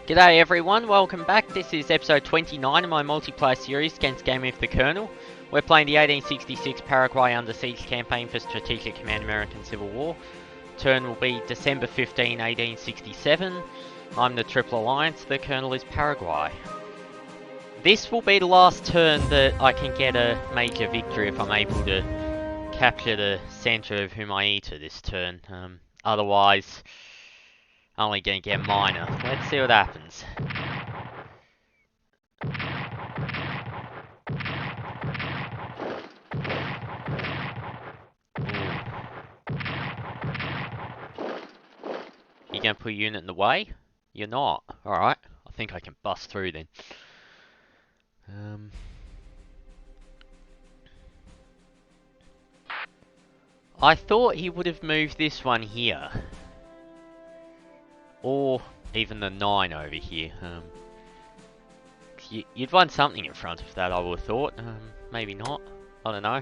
G'day everyone, welcome back. This is episode 29 of my multiplayer series against Game of the Colonel. We're playing the 1866 Paraguay Under Siege campaign for Strategic Command American Civil War. Turn will be December 15, 1867. I'm the Triple Alliance, the Colonel is Paraguay. This will be the last turn that I can get a major victory if I'm able to capture the centre of Humaita this turn. Otherwise, only gonna get minor. Let's see what happens. You gonna put a unit in the way? You're not. Alright. I think I can bust through then. I thought he would have moved this one here. Or even the 9 over here. You'd run something in front of that, I would have thought. Maybe not. I don't know.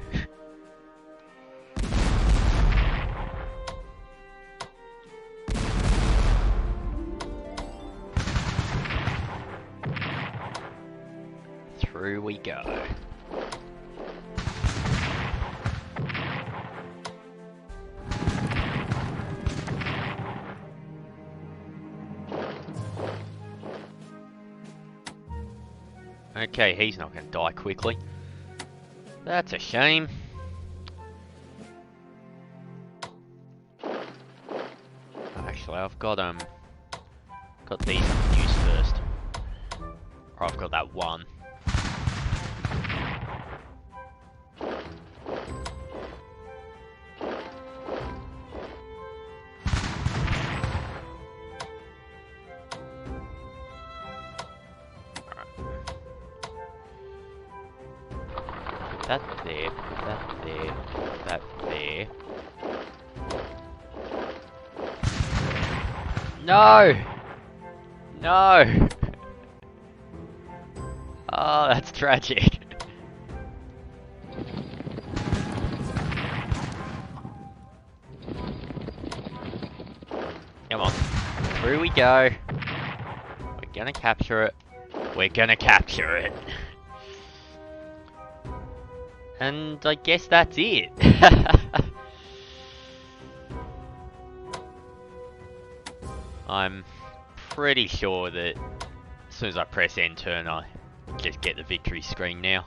Through we go. Okay, he's not going to die quickly. That's a shame. Actually, I've got these used first. Or I've got that one. That there, that there, that there. No! No! Oh, that's tragic. Come on. Through we go. We're gonna capture it. We're gonna capture it. And I guess that's it. I'm pretty sure that as soon as I press enter and I just get the victory screen now.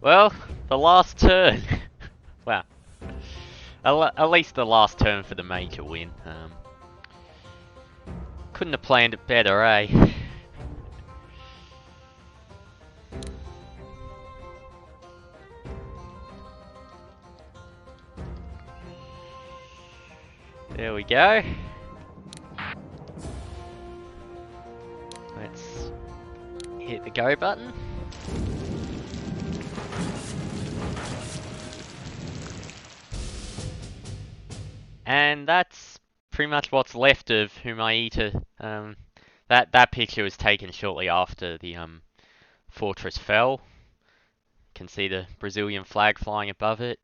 Well, the last turn. Wow. At least the last turn for the major win. Couldn't have planned it better, eh? There we go. Let's hit the go button. And that's pretty much what's left of Humaita. That picture was taken shortly after the fortress fell. You can see the Brazilian flag flying above it.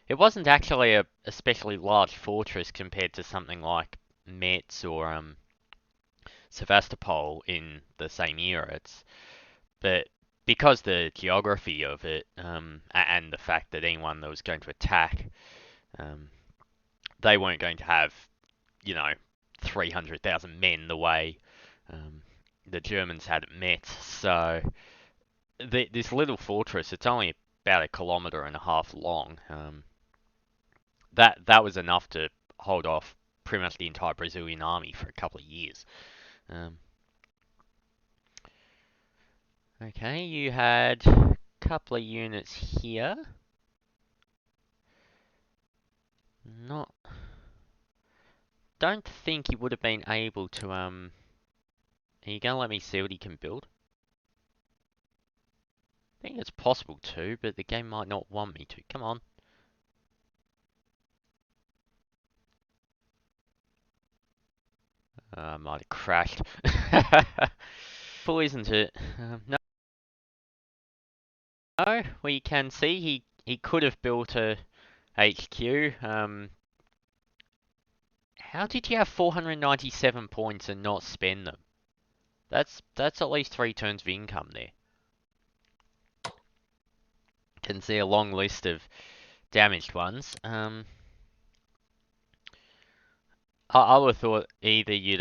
It wasn't actually a especially large fortress compared to something like Metz or Sevastopol in the same era. But because the geography of it and the fact that anyone that was going to attack, they weren't going to have, 300,000 men the way the Germans had at Metz. So this little fortress, it's only about 1.5 kilometers long. That was enough to hold off pretty much the entire Brazilian army for a couple of years. Okay, you had a couple of units here. Don't think he would have been able to, Are you gonna let me see what he can build? I think it's possible to, but the game might not want me to. Come on. Might have crashed. Full, isn't it? No, we can see he could have built a HQ. How did you have 497 points and not spend them? That's at least 3 turns of income there. Can see a long list of damaged ones. I would have thought either you'd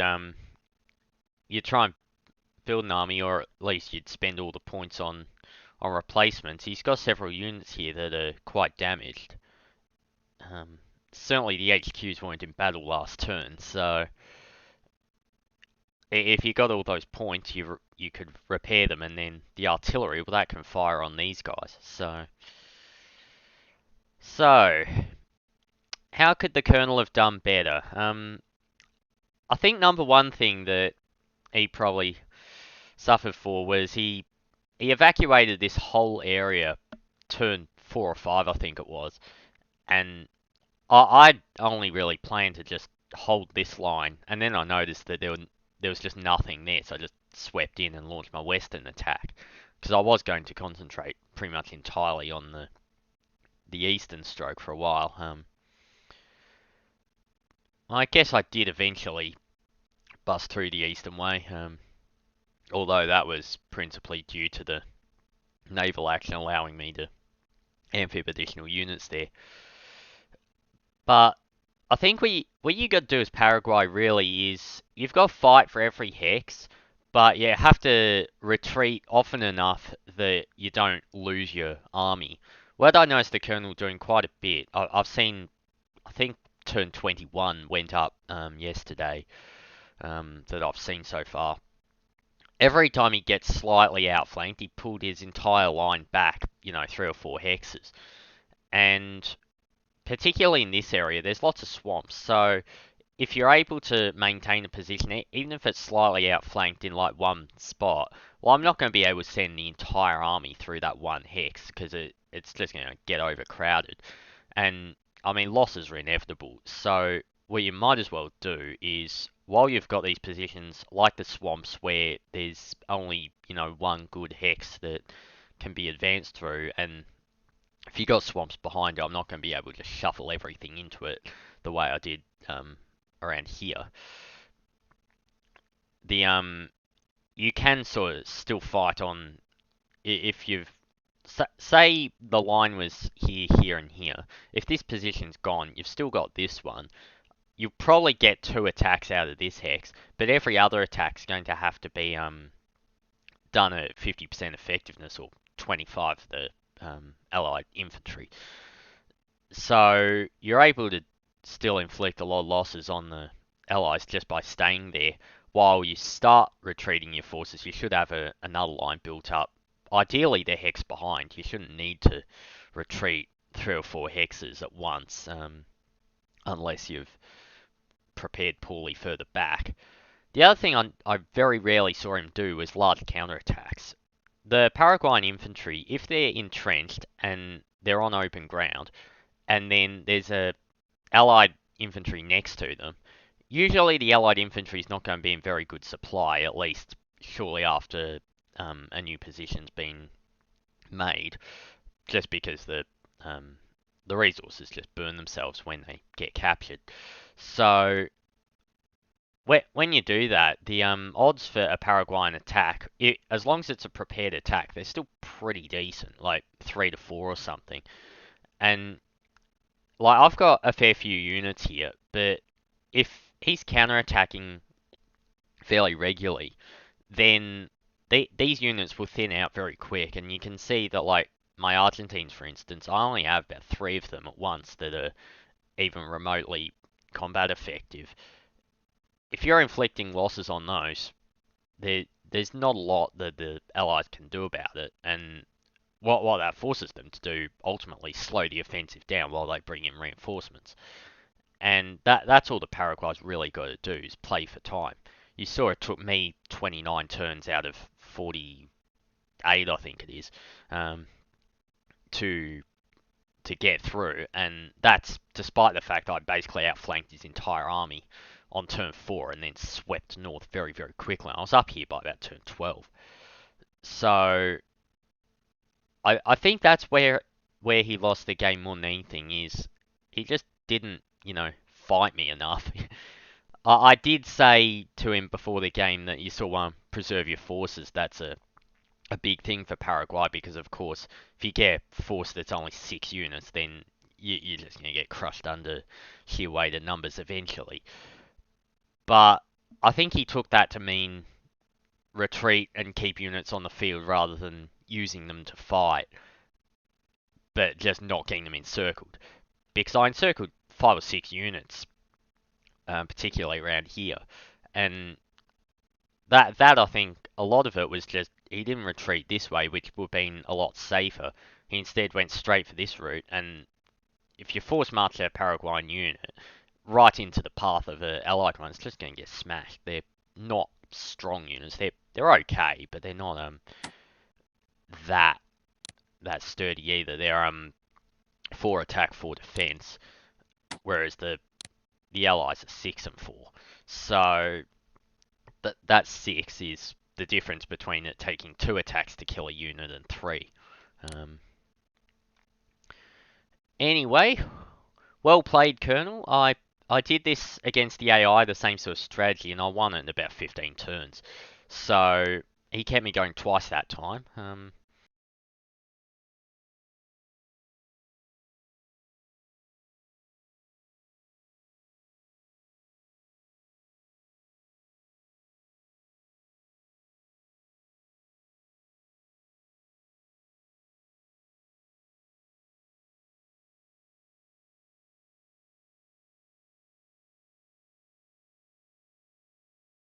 try and build an army, or at least you'd spend all the points on replacements. He's got several units here that are quite damaged. Certainly the HQs weren't in battle last turn, so if you got all those points, you could repair them, and then the artillery, well, that can fire on these guys. So how could the Colonel have done better? I think number one thing that he probably suffered for was he evacuated this whole area turn 4 or 5, I think it was, and I'd only really planned to just hold this line, and then I noticed that there was just nothing there, so I just swept in and launched my western attack, because I was going to concentrate pretty much entirely on the eastern stroke for a while. I guess I did eventually bust through the eastern way, although that was principally due to the naval action allowing me to amphib additional units there. But I think what you got to do as Paraguay really is you've got to fight for every hex, but you have to retreat often enough that you don't lose your army. What I noticed the Colonel doing quite a bit, I've seen, I think turn 21 went up yesterday, that I've seen so far. Every time he gets slightly outflanked, he pulled his entire line back, 3 or 4 hexes. And particularly in this area, there's lots of swamps, so if you're able to maintain a position, even if it's slightly outflanked in like one spot, well, I'm not going to be able to send the entire army through that one hex, because it's just going to get overcrowded. And, I mean, losses are inevitable, so what you might as well do is, while you've got these positions, like the swamps, where there's only, one good hex that can be advanced through, and if you got swamps behind it, I'm not going to be able to shuffle everything into it the way I did around here. You can sort of still fight on, if you've, say the line was here, here, and here. If this position's gone, you've still got this one. You'll probably get 2 attacks out of this hex, but every other attack's going to have to be done at 50% effectiveness, or 25 for the allied infantry. So you're able to still inflict a lot of losses on the allies just by staying there. While you start retreating your forces, you should have another line built up. Ideally, they're hex behind. You shouldn't need to retreat 3 or 4 hexes at once, unless you've prepared poorly further back. The other thing I very rarely saw him do was large counterattacks. The Paraguayan infantry, if they're entrenched and they're on open ground, and then there's a allied infantry next to them, usually the allied infantry is not going to be in very good supply, at least shortly after a new position's been made, just because the resources just burn themselves when they get captured. So when you do that, the odds for a Paraguayan attack, as long as it's a prepared attack, they're still pretty decent, like 3 to 4 or something. And like, I've got a fair few units here, but if he's counterattacking fairly regularly, then these units will thin out very quick, and you can see that, like, my Argentines, for instance, I only have about 3 of them at once that are even remotely combat effective. If you're inflicting losses on those, there's not a lot that the Allies can do about it, and what that forces them to do, ultimately slow the offensive down while they bring in reinforcements. And that's all the Paraguay's really got to do, is play for time. You saw it took me 29 turns out of 48, I think it is, to get through, and that's despite the fact I basically outflanked his entire army on turn 4 and then swept north very, very quickly. I was up here by about turn 12. So I think that's where he lost the game more than anything is he just didn't, fight me enough. I did say to him before the game that you sort of want to preserve your forces. That's a big thing for Paraguay because, of course, if you get a force that's only 6 units, then you're just going to get crushed under sheer weight of numbers eventually. But I think he took that to mean retreat and keep units on the field rather than using them to fight, but just not getting them encircled. Because I encircled 5 or 6 units, particularly around here, and that I think a lot of it was just he didn't retreat this way, which would have been a lot safer. He instead went straight for this route, and if you force march a Paraguayan unit right into the path of an allied one, it's just going to get smashed. They're not strong units. They're okay, but they're not that sturdy either. They're 4 attack, 4 defense, whereas the allies are 6 and 4. So that 6 is the difference between it taking 2 attacks to kill a unit and 3. Anyway, well played, Colonel. I did this against the AI, the same sort of strategy, and I won it in about 15 turns. So he kept me going twice that time.